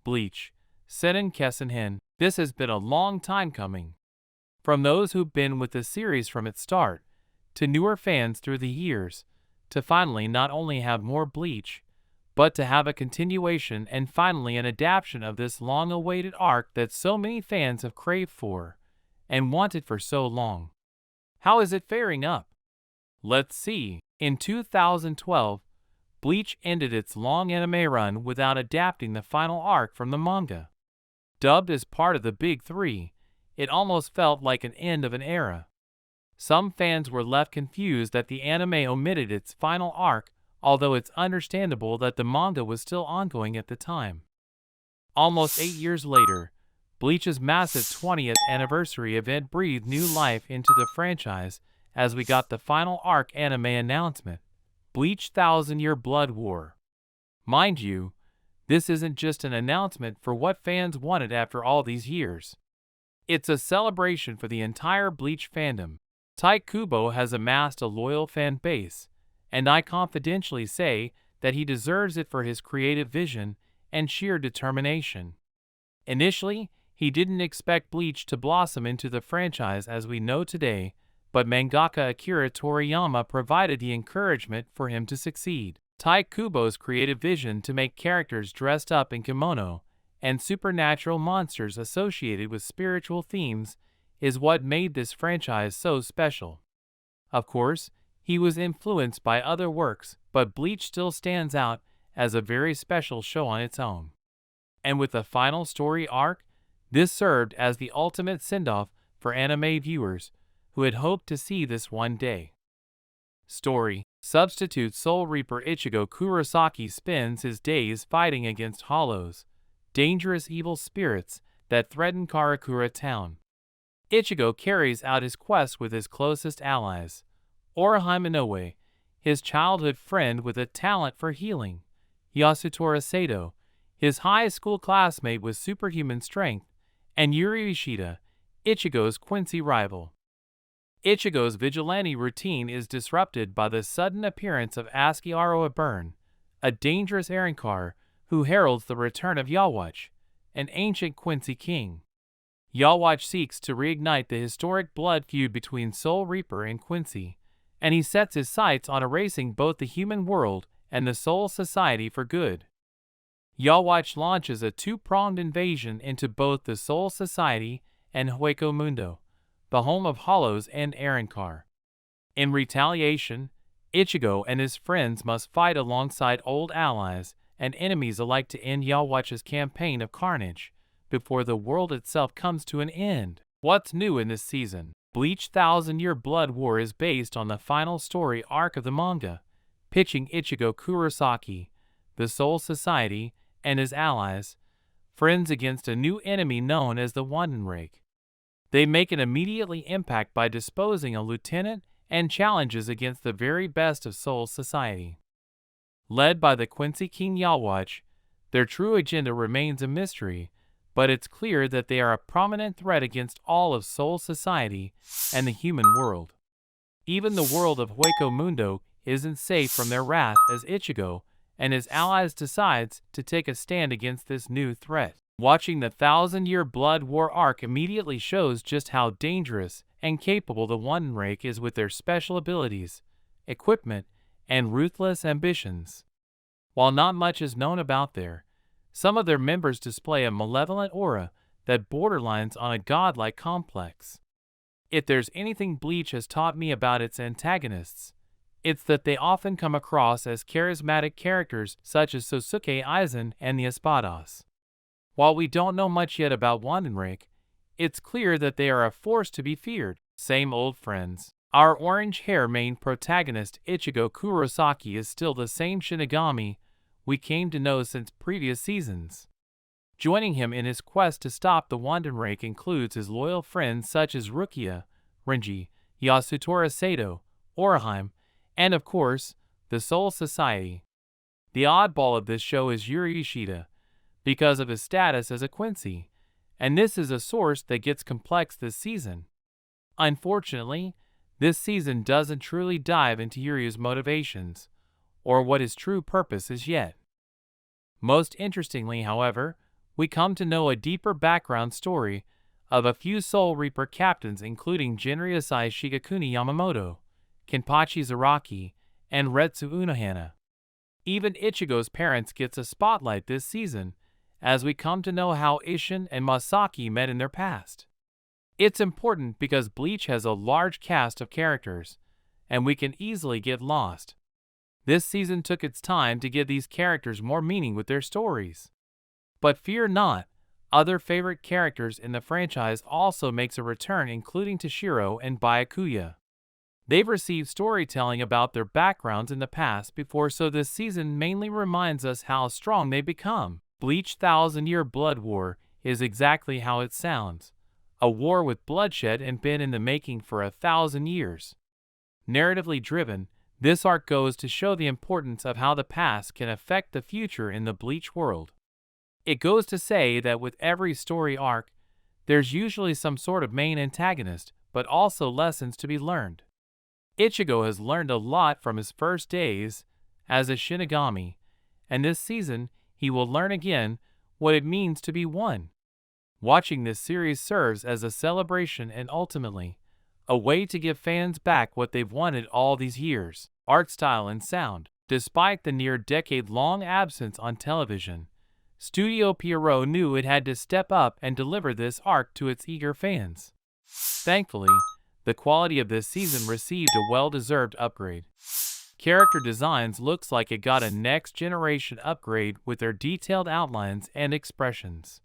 Bleach, Sennen Kessen-hen. This has been a long time coming. From those who've been with the series from its start, to newer fans through the years, to finally not only have more Bleach, but to have a continuation and finally an adaptation of this long-awaited arc that so many fans have craved for and wanted for so long. How is it faring up? Let's see. In 2012, Bleach ended its long anime run without adapting the final arc from the manga. Dubbed as part of the Big Three, it almost felt like an end of an era. Some fans were left confused that the anime omitted its final arc, although it's understandable that the manga was still ongoing at the time. Almost 8 years later, Bleach's massive 20th anniversary event breathed new life into the franchise as we got the final arc anime announcement, Bleach 1000-Year Blood War. Mind you, this isn't just an announcement for what fans wanted after all these years. It's a celebration for the entire Bleach fandom. Tite Kubo has amassed a loyal fan base, and I confidentially say that he deserves it for his creative vision and sheer determination. Initially, he didn't expect Bleach to blossom into the franchise as we know today, but mangaka Akira Toriyama provided the encouragement for him to succeed. Tite Kubo's creative vision to make characters dressed up in kimono and supernatural monsters associated with spiritual themes is what made this franchise so special. Of course, he was influenced by other works, but Bleach still stands out as a very special show on its own. And with the final story arc, this served as the ultimate send-off for anime viewers who had hoped to see this one day. Story: Substitute Soul Reaper Ichigo Kurosaki spends his days fighting against hollows, dangerous evil spirits that threaten Karakura Town. Ichigo carries out his quest with his closest allies, Orihime Inoue, his childhood friend with a talent for healing, Yasutora Sato, his high school classmate with superhuman strength, and Yuri Ishida, Ichigo's Quincy rival. Ichigo's vigilante routine is disrupted by the sudden appearance of Askiaroa Burn, a dangerous Arrancar who heralds the return of Yawatch, an ancient Quincy king. Yawatch seeks to reignite the historic blood feud between Soul Reaper and Quincy, and he sets his sights on erasing both the human world and the Soul Society for good. Yawatch launches a two-pronged invasion into both the Soul Society and Hueco Mundo, the home of Hollows and Arrancar. In retaliation, Ichigo and his friends must fight alongside old allies and enemies alike to end Yawatch's campaign of carnage before the world itself comes to an end. What's new in this season? Bleach 1000-Year Blood War is based on the final story arc of the manga, pitching Ichigo Kurosaki, the Soul Society, and his allies, friends against a new enemy known as the Wandenrake. They make an immediately impact by disposing a lieutenant and challenges against the very best of Soul Society. Led by the Quincy King Yawatch, their true agenda remains a mystery, but it's clear that they are a prominent threat against all of Soul Society and the human world. Even the world of Hueco Mundo isn't safe from their wrath as Ichigo and his allies decides to take a stand against this new threat. Watching the 1000-Year Blood War arc immediately shows just how dangerous and capable the Wandenrake is with their special abilities, equipment, and ruthless ambitions. While not much is known about some of their members display a malevolent aura that borderlines on a godlike complex. If there's anything Bleach has taught me about its antagonists, it's that they often come across as charismatic characters such as Sosuke Aizen and the Espadas. While we don't know much yet about Wandenrake, it's clear that they are a force to be feared. Same old friends. Our orange-haired main protagonist Ichigo Kurosaki is still the same Shinigami we came to know since previous seasons. Joining him in his quest to stop the Wandenrake includes his loyal friends such as Rukia, Renji, Yasutora Sato, Orihime, and of course, the Soul Society. The oddball of this show is Yuri Ishida, because of his status as a Quincy, and this is a source that gets complex this season. Unfortunately, this season doesn't truly dive into Yuri's motivations, or what his true purpose is yet. Most interestingly, however, we come to know a deeper background story of a few Soul Reaper captains, including Jinryosai Shigekuni Yamamoto, Kenpachi Zaraki, and Retsu Unohana. Even Ichigo's parents gets a spotlight this season, as we come to know how Isshin and Masaki met in their past. It's important because Bleach has a large cast of characters, and we can easily get lost. This season took its time to give these characters more meaning with their stories. But fear not, other favorite characters in the franchise also makes a return, including Toshiro and Byakuya. They've received storytelling about their backgrounds in the past before, so this season mainly reminds us how strong they become. Bleach 1000-Year Blood War is exactly how it sounds. A war with bloodshed and been in the making for 1,000 years. Narratively driven, this arc goes to show the importance of how the past can affect the future in the Bleach world. It goes to say that with every story arc, there's usually some sort of main antagonist, but also lessons to be learned. Ichigo has learned a lot from his first days as a Shinigami, and this season he will learn again what it means to be one. Watching this series serves as a celebration and ultimately a way to give fans back what they've wanted all these years: art style and sound. Despite the near decade-long absence on television, Studio Pierrot knew it had to step up and deliver this arc to its eager fans. Thankfully, the quality of this season received a well-deserved upgrade. Character designs looks like it got a next-generation upgrade with their detailed outlines and expressions.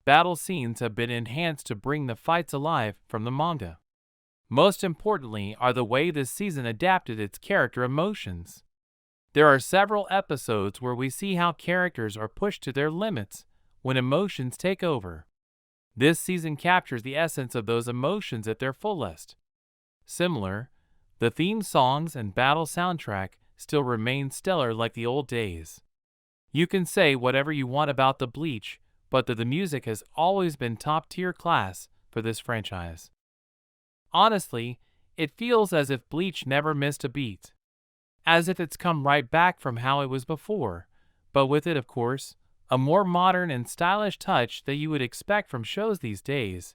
Battle scenes have been enhanced to bring the fights alive from the manga. Most importantly are the way this season adapted its character emotions. There are several episodes where we see how characters are pushed to their limits when emotions take over. This season captures the essence of those emotions at their fullest. Similar, the theme songs and battle soundtrack still remain stellar like the old days. You can say whatever you want about the Bleach, but the music has always been top-tier class for this franchise. Honestly, it feels as if Bleach never missed a beat. As if it's come right back from how it was before, but with it, of course, a more modern and stylish touch that you would expect from shows these days.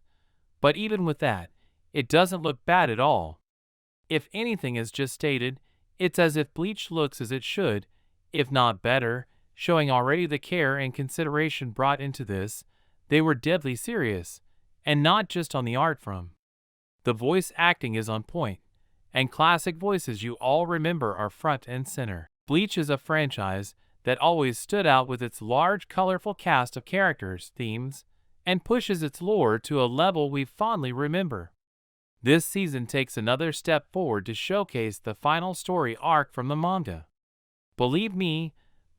But even with that, it doesn't look bad at all. If anything is just stated, it's as if Bleach looks as it should, if not better, showing already the care and consideration brought into this. They were deadly serious, and not just on the art front. The voice acting is on point, and classic voices you all remember are front and center. Bleach is a franchise that always stood out with its large, colorful cast of characters, themes, and pushes its lore to a level we fondly remember. This season takes another step forward to showcase the final story arc from the manga. Believe me,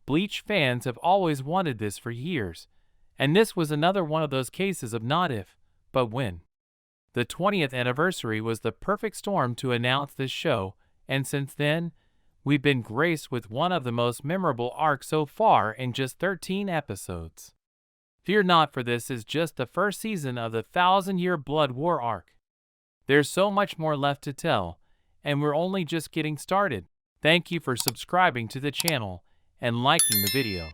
Bleach fans have always wanted this for years, and this was another one of those cases of not if, but when. The 20th anniversary was the perfect storm to announce this show, and since then, we've been graced with one of the most memorable arcs so far in just 13 episodes. Fear not, for this is just the first season of the 1000-Year Blood War arc. There's so much more left to tell, and we're only just getting started. Thank you for subscribing to the channel and liking the video.